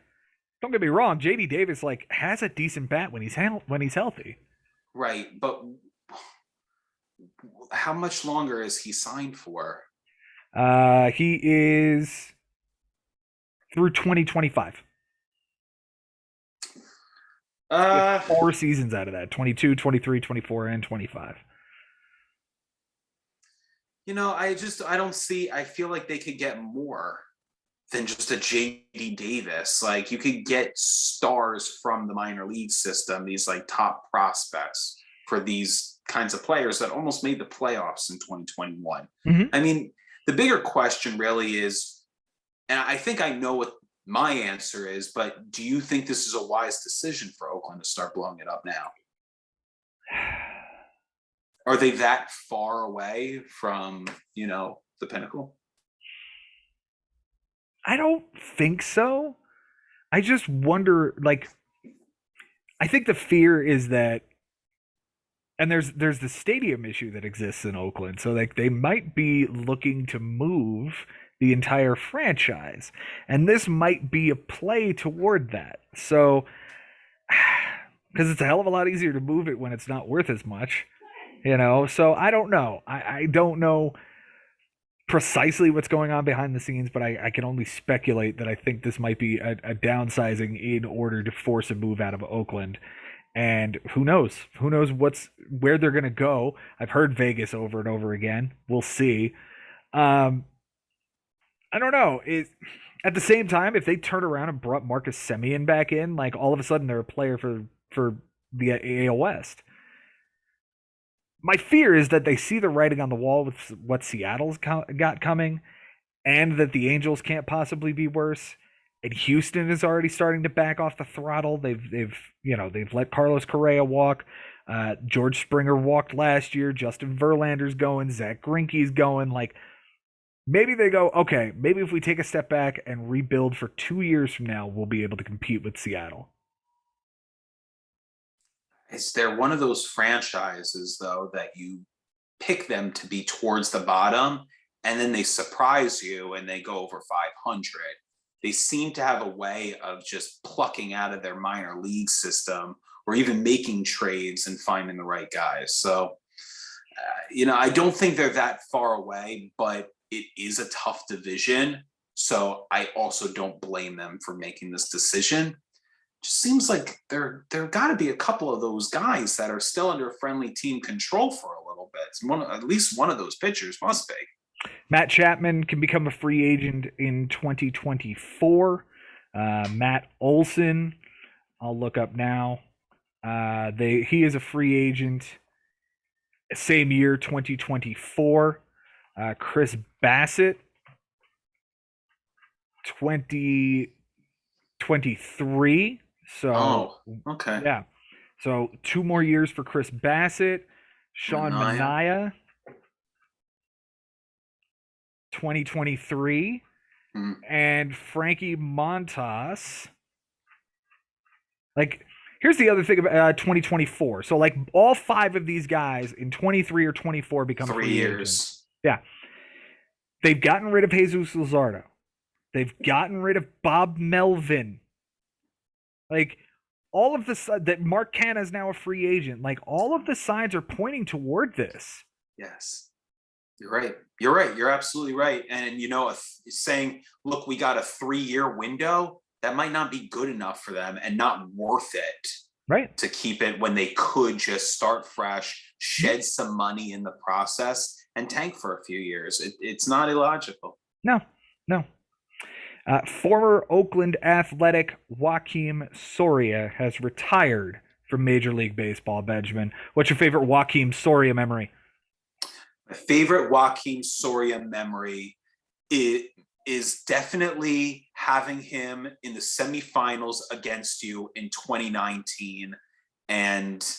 don't get me wrong, J.D. Davis like has a decent bat when he's healthy. Right, but how much longer is he signed for? He is through 2025. 4 seasons out of that: 22, 23, 24, and 25. I feel like they could get more than just a JD Davis. Like, you could get stars from the minor league system, these like top prospects for these kinds of players that almost made the playoffs in 2021. Mm-hmm. I mean, the bigger question really is, and I think I know what my answer is, but do you think this is a wise decision for Oakland to start blowing it up now? Are they that far away from, the pinnacle? I don't think so. I just wonder, like, I think the fear is that, and there's the stadium issue that exists in Oakland, so like they might be looking to move the entire franchise, and this might be a play toward that. So, because it's a hell of a lot easier to move it when it's not worth as much, So I don't know. I don't know precisely what's going on behind the scenes, but I can only speculate that I think this might be a downsizing in order to force a move out of Oakland. And who knows? Who knows where they're going to go? I've heard Vegas over and over again. We'll see. I don't know. At the same time, if they turn around and brought Marcus Semien back in, like all of a sudden they're a player for the AL West. My fear is that they see the writing on the wall with what Seattle's got coming, and that the Angels can't possibly be worse, And Houston is already starting to back off the throttle. They've let Carlos Correa walk. George Springer walked last year. Justin Verlander's going. Zach Greinke's going. Like, maybe they go, okay, maybe if we take a step back and rebuild for 2 years from now, we'll be able to compete with Seattle. Is there one of those franchises though that you pick them to be towards the bottom and then they surprise you and they go over 500? They seem to have a way of just plucking out of their minor league system or even making trades and finding the right guys. So, I don't think they're that far away, but it is a tough division. So I also don't blame them for making this decision. Just seems like there got to be a couple of those guys that are still under friendly team control for a little bit. At least one of those pitchers must be. Matt Chapman can become a free agent in 2024. Matt Olson, I'll look up now. He is a free agent same year, 2024. Chris Bassett, 2023. So, okay. Yeah. So 2 more years for Chris Bassett. Sean Manaea, 2023. And Frankie Montas. Like, here's the other thing about 2024. So, like, all 5 of these guys in 23 or 24 become 3 free years. Agents. Yeah. They've gotten rid of Jesus Luzardo. They've gotten rid of Bob Melvin. Like, all of that Mark Canha is now a free agent. Like, all of the signs are pointing toward this. Yes. You're right. You're right. You're absolutely right. And, saying, look, we got a 3-year window, that might not be good enough for them and not worth it. Right. To keep it when they could just start fresh, shed some money in the process, and tank for a few years. It's not illogical. No. Former Oakland Athletic Joakim Soria has retired from Major League Baseball. Benjamin, what's your favorite Joakim Soria memory? My favorite Joakim Soria memory is definitely having him in the semifinals against you in 2019 and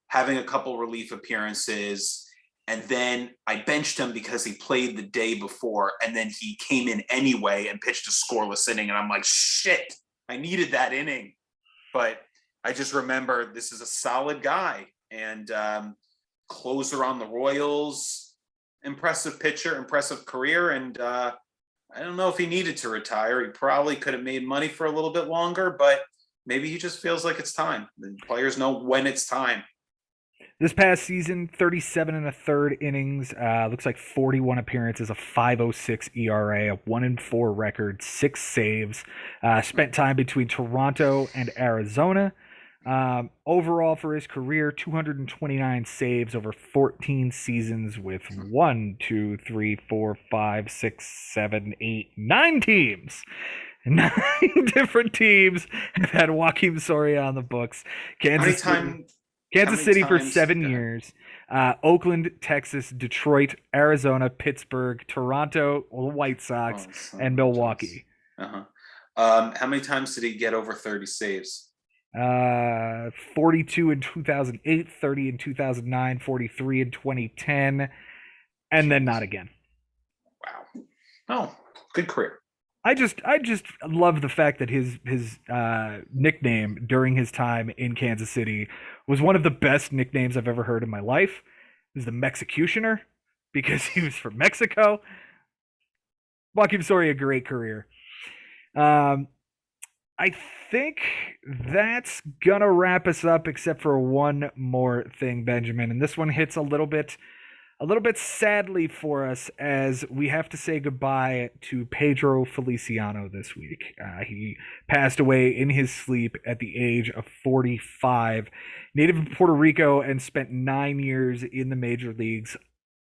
having a couple relief appearances. And then I benched him because he played the day before, and then he came in anyway and pitched a scoreless inning. And I'm like, shit, I needed that inning. But I just remember this is a solid guy and closer on the Royals, impressive pitcher, impressive career. And I don't know if he needed to retire. He probably could have made money for a little bit longer, but maybe he just feels like it's time. The players know when it's time. This past season, 37 1/3 innings, looks like 41 appearances, a 5.06 ERA, a 1-4 record, 6 saves. Spent time between Toronto and Arizona. Overall for his career, 229 saves over 14 seasons with 1, 2, 3, 4, 5, 6, 7, 8, 9 teams. 9 different teams have had Joakim Soria on the books. Kansas City for 7 years. Oakland, Texas, Detroit, Arizona, Pittsburgh, Toronto, the White Sox, and Milwaukee. How many times did he get over 30 saves? 42 in 2008, 30 in 2009, 43 in 2010, and then not again. Wow. Oh, good career. I just love the fact that his nickname during his time in Kansas City was one of the best nicknames I've ever heard in my life. It was the Mexicutioner because he was from Mexico. Joakim Soria, a great career. I think that's gonna wrap us up, except for one more thing, Benjamin, and this one hits a little bit sadly for us as we have to say goodbye to Pedro Feliciano this week. He passed away in his sleep at the age of 45. Native of Puerto Rico and spent 9 years in the major leagues,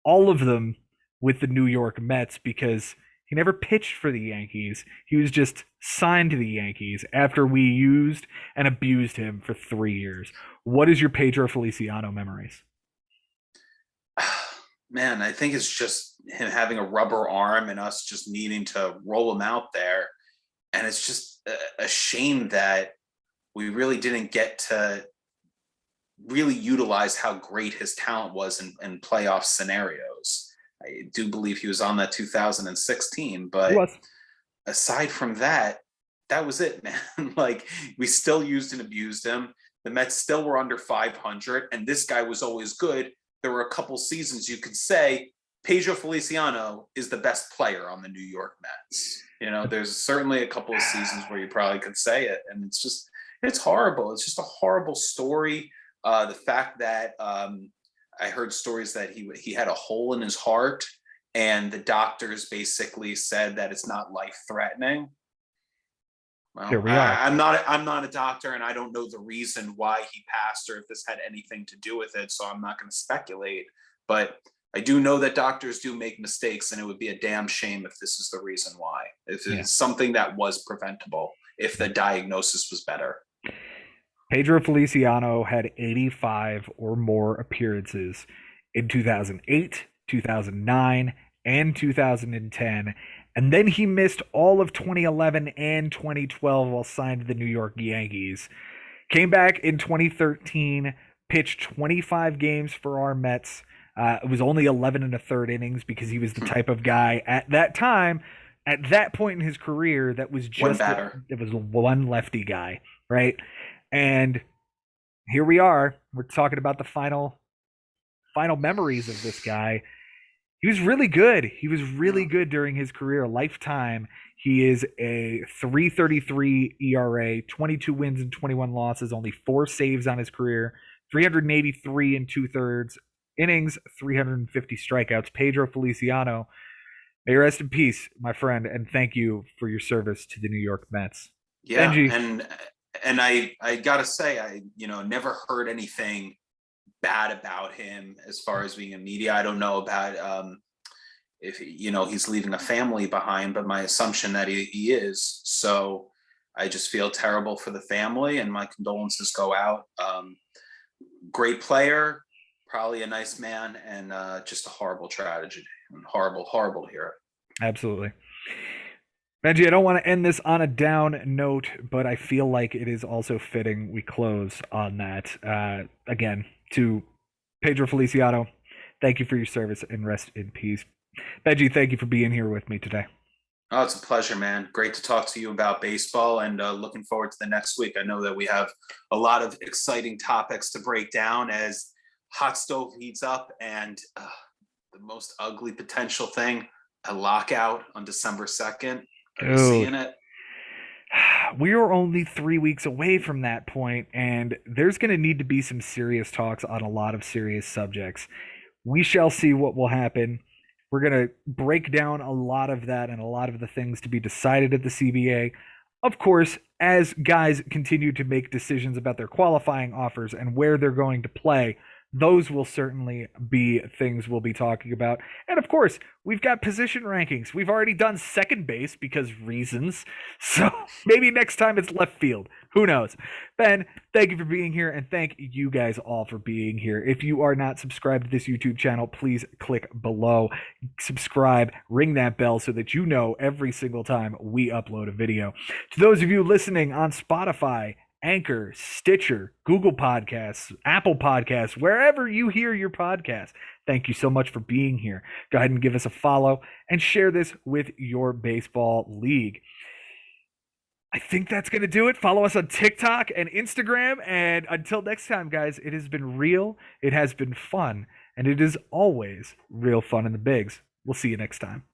all of them with the New York Mets, because he never pitched for the Yankees. He was just signed to the Yankees after we used and abused him for 3 years. What is your Pedro Feliciano memories? Man, I think it's just him having a rubber arm and us just needing to roll him out there. And it's just a shame that we really didn't get to really utilize how great his talent was in playoff scenarios. I do believe he was on that 2016, He but was. aside from that, that was it, man. Like, we still used and abused him. The Mets still were under 500, and this guy was always good. There were a couple seasons you could say Pedro Feliciano is the best player on the New York Mets. You know, there's certainly a couple of seasons where you probably could say it, and it's horrible. It's just a horrible story. The fact that I heard stories that he had a hole in his heart, and the doctors basically said that it's not life threatening. Well, Here we are. I'm not a doctor, and I don't know the reason why he passed or if this had anything to do with it. So I'm not going to speculate. But I do know that doctors do make mistakes, and it would be a damn shame if this is the reason why. If it's something that was preventable, if the diagnosis was better. Pedro Feliciano had 85 or more appearances in 2008, 2009, and 2010. And then he missed all of 2011 and 2012 while signed to the New York Yankees. Came back in 2013, pitched 25 games for our Mets. It was only 11 and a third innings because he was the type of guy at that time, at that point in his career, that was just it was one lefty guy, right? And here we are. We're talking about the final memories of this guy. He was really good. He was really good during his career, lifetime. He is a 3.33 ERA, 22 wins and 21 losses, only 4 saves on his career, 383 and 2/3 innings, 350 strikeouts. Pedro Feliciano, may you rest in peace, my friend, and thank you for your service to the New York Mets. Yeah, Benji. and I gotta say, I never heard anything bad about him as far as being in media. I don't know about if he's leaving a family behind, but my assumption that he is. So I just feel terrible for the family, and my condolences go out. Great player, probably a nice man, and just a horrible tragedy, and horrible to hear it. Absolutely. Benji, I don't want to end this on a down note, but I feel like it is also fitting we close on that. Again, to Pedro Feliciano, thank you for your service and rest in peace. Benji, thank you for being here with me today. Oh, it's a pleasure, man. Great to talk to you about baseball, and looking forward to the next week. I know that we have a lot of exciting topics to break down as hot stove heats up, and the most ugly potential thing, a lockout on December 2nd. Are you seeing it? We are only 3 weeks away from that point, and there's going to need to be some serious talks on a lot of serious subjects. We shall see what will happen. We're going to break down a lot of that and a lot of the things to be decided at the CBA. Of course, as guys continue to make decisions about their qualifying offers and where they're going to play, those will certainly be things we'll be talking about. And of course, we've got position rankings. We've already done second base because reasons. So maybe next time it's left field. Who knows? Ben, thank you for being here, and thank you guys all for being here. If you are not subscribed to this YouTube channel, please click below, subscribe, ring that bell so that you know every single time we upload a video. To those of you listening on Spotify, Anchor, Stitcher, Google Podcasts, Apple Podcasts, wherever you hear your podcast, thank you so much for being here. Go ahead and give us a follow and share this with your baseball league. I think that's going to do it. Follow us on TikTok and Instagram. And until next time, guys, it has been real, it has been fun, and it is always real fun in the bigs. We'll see you next time.